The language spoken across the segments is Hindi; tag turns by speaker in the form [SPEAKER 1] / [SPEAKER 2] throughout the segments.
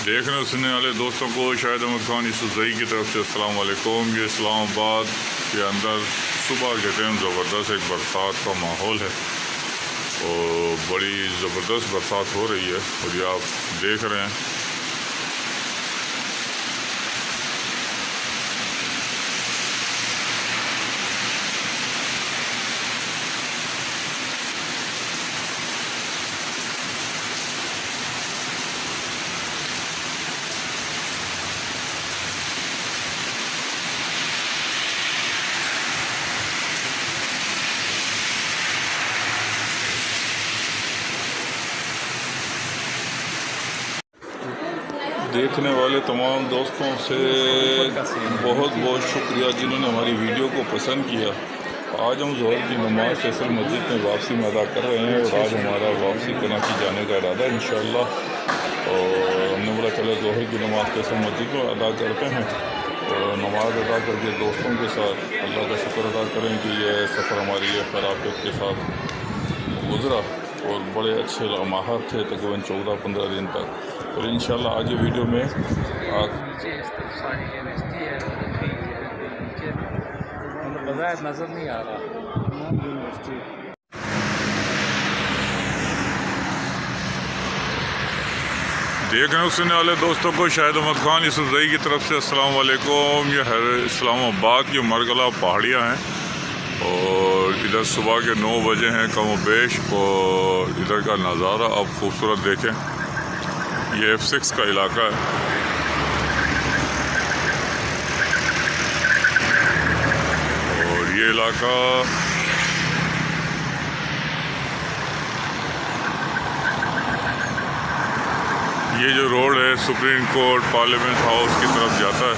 [SPEAKER 1] देखने सुनने वाले दोस्तों को शायद अहमद खान यूसुफ़ज़ई की तरफ से अस्सलाम वालेकुम। ये इस्लामाबाद के अंदर सुबह के टाइम ज़बरदस्त एक बरसात का माहौल है और बड़ी ज़बरदस्त बरसात हो रही है और ये आप देख रहे हैं। देखने वाले तमाम दोस्तों से बहुत बहुत शुक्रिया जिन्होंने हमारी वीडियो को पसंद किया। आज हम ज़ोहर की नमाज़ फैसल मस्जिद में वापसी में अदा कर रहे हैं और आज हमारा वापसी कराची जाने का इरादा है इंशाअल्लाह। और हमने बोला चलो ज़ोहर की नमाज़ फैसल मस्जिद में अदा करते हैं और नमाज़ अदा करके दोस्तों के साथ अल्लाह का शुक्र अदा करें कि यह सफ़र हमारे लिए खैराफियत के साथ गुज़रा और बड़े अच्छे लम्हात थे तकरीबन 14-15 दिन तक। और इंशाल्लाह आज ये वीडियो में नज़र नहीं आ रहा। देखने सुनने वाले दोस्तों को शायद अहमद खान यूसुफ़ज़ई की तरफ से अस्सलाम वालेकुम। ये है इस्लामाबाद की मरगला पहाड़ियाँ हैं और इधर सुबह के 9 बजे हैं कम बेश। और इधर का नज़ारा आप खूबसूरत देखें। ये F6 का इलाका है और ये इलाका ये जो रोड है सुप्रीम कोर्ट पार्लियामेंट हाउस की तरफ जाता है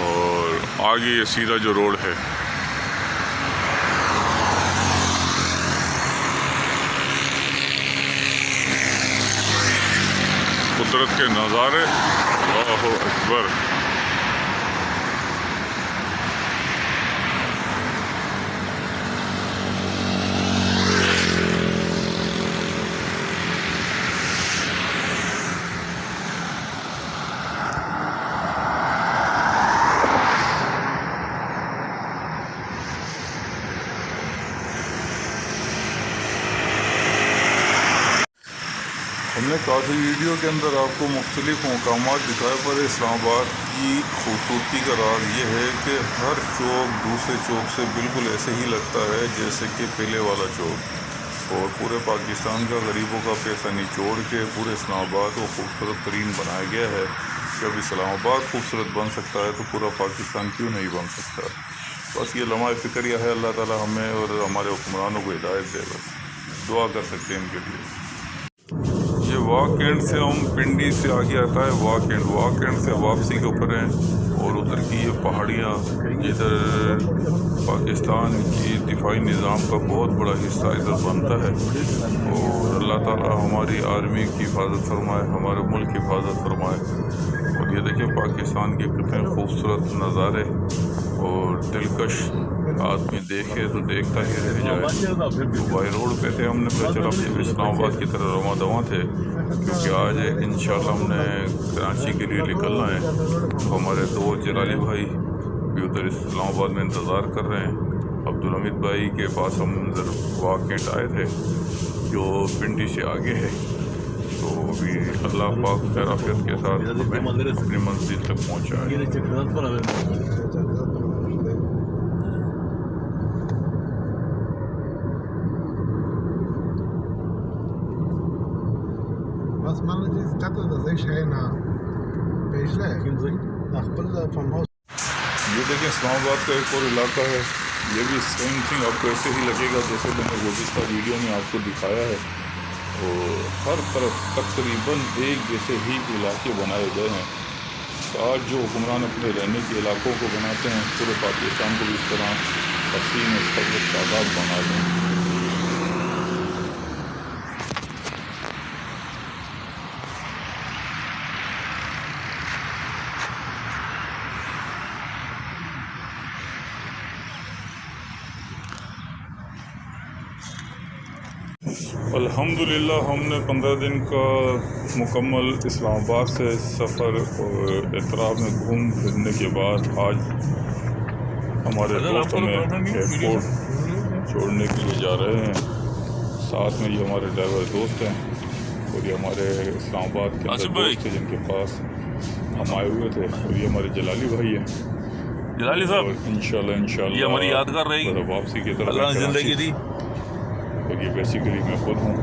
[SPEAKER 1] और आगे ये सीधा जो रोड है कुदरत के नज़ारे। अल्लाहु अकबर। हमने काफ़ी वीडियो के अंदर आपको मुख्तलिफ़ मकामात दिखाए पर इस्लामाबाद की खूबसूरती का राज ये है कि हर चौक दूसरे चौक से बिल्कुल ऐसे ही लगता है जैसे कि पहले वाला चौक। और पूरे पाकिस्तान का गरीबों का पैसा निचोड़ के पूरे इस्लामाबाद को खूबसूरत तरीन बनाया गया है। जब इस्लामाबाद खूबसूरत बन सकता है तो पूरा पाकिस्तान क्यों नहीं बन सकता। बस ये लम्हा फ़िक्रिया है। अल्लाह ताला हमें और हमारे हुक्मरानों को हिदायत दे। बस दुआ कर सकते हैं इनके लिए। ये वाक एंड से हम पिंडी से आगे आता है वाक एंड से वापसी के ऊपर हैं और उधर की ये पहाड़ियाँ इधर पाकिस्तान की दिफाई निज़ाम का बहुत बड़ा हिस्सा इधर बनता है। और अल्लाह ताला हमारी आर्मी की हिफाजत फरमाए, हमारे मुल्क की हिफाजत फरमाए। और ये देखिए पाकिस्तान के कितने खूबसूरत नज़ारे और दिलकश आदमी देखे तो देखता ही रह जाए। बाई रोड पे थे हमने फिर चला इस्लामाबाद की तरफ रवां दवा थे क्योंकि आज इंशाल्लाह हमने कराची के लिए निकलना है। तो हमारे दो जलाली भाई भी उधर इस्लामाबाद में इंतज़ार कर रहे हैं। अब्दुल हमीद भाई के पास हम उधर वाकेंट आए थे जो पिंडी से आगे है। तो अभी अल्लाह पाक खैराफियत के साथ अपनी मंजिल तक पहुँचाए।
[SPEAKER 2] Was man ist, dachte, dass ich ना पिछले
[SPEAKER 1] ये देखिए इस्लामाबाद का एक और इलाका है। ये भी सेम थिंग आपको ऐसे ही लगेगा जैसे मैंने गुज़िश्ता वीडियो में आपको दिखाया है। और हर तरफ तकरीबन एक जैसे ही इलाके बनाए गए हैं। आज जो हुक्मरान अपने रहने के इलाकों को बनाते हैं पूरे पाकिस्तान को भी इस तरह हसीन तादाद बना दें। अल्हम्दुलिल्लाह हमने 15 दिन का मुकम्मल इस्लामाबाद से सफ़र और एतराफ़ में घूम फिरने के बाद आज हमारे दोस्त हमें एयरपोर्ट छोड़ने के लिए जा रहे हैं। साथ में ये हमारे ड्राइवर दोस्त हैं और ये हमारे इस्लामाबाद के अंदर दोस्त थे जिनके पास हम आए हुए थे, और ये हमारे जलाली भाई हैं।
[SPEAKER 3] जलाली साहब,
[SPEAKER 1] इंशाल्लाह
[SPEAKER 3] ये हमारी यादगार रहेगी,
[SPEAKER 1] वापसी की तरफ
[SPEAKER 3] अल्लाह ने ज़िंदगी दी।
[SPEAKER 1] और ये बेसिकली मैं खुद हूँ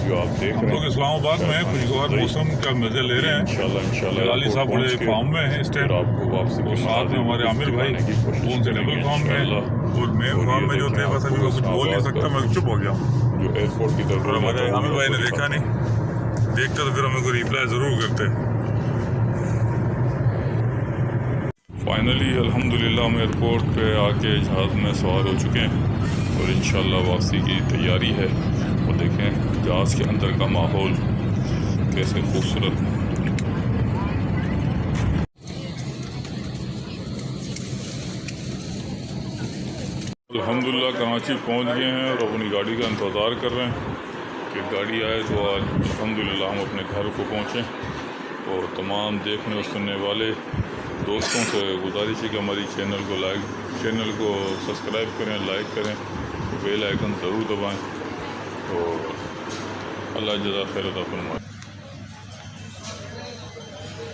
[SPEAKER 1] जो आप देख
[SPEAKER 4] हम
[SPEAKER 1] रहे
[SPEAKER 4] लोग
[SPEAKER 1] हैं।
[SPEAKER 4] इस्लामाबाद में खुशगवार मौसम का मज़े ले रहे हैं।
[SPEAKER 1] इंशाल्लाह
[SPEAKER 4] जलाली साहब बड़े फार्म में हैं इस टाइम,
[SPEAKER 1] आपको वापसी
[SPEAKER 4] और साथ में हमारे आमिर भाई वो उनसे डबल फार्म में, और मैं फार्म में जो थे बस अभी वो कुछ बोल नहीं सकता, मैं चुप हो गया हूँ।
[SPEAKER 1] जो एयरपोर्ट की तरफ
[SPEAKER 4] और हमारे आमिर भाई ने देखा नहीं, देखते तो फिर हमें को रिप्लाई ज़रूर करते।
[SPEAKER 1] फाइनली अल्हम्दुलिल्लाह हम एयरपोर्ट पे आके जहाज़ में सवार हो चुके हैं और इंशाल्लाह वापसी की तैयारी है। और देखें जहाज़ के अंदर का माहौल कैसे खूबसूरत है। अल्हम्दुलिल्लाह कराची पहुंच गए हैं और अपनी गाड़ी का इंतज़ार कर रहे हैं कि गाड़ी आए तो आज अल्हम्दुलिल्लाह हम अपने घर को पहुँचें। और तमाम देखने और सुनने वाले दोस्तों से गुजारिश है कि हमारी चैनल को सब्सक्राइब करें, लाइक करें, बेल आइकन ज़रूर दबाएं। तो अल्लाह जज़ा खैर अता फरमाए।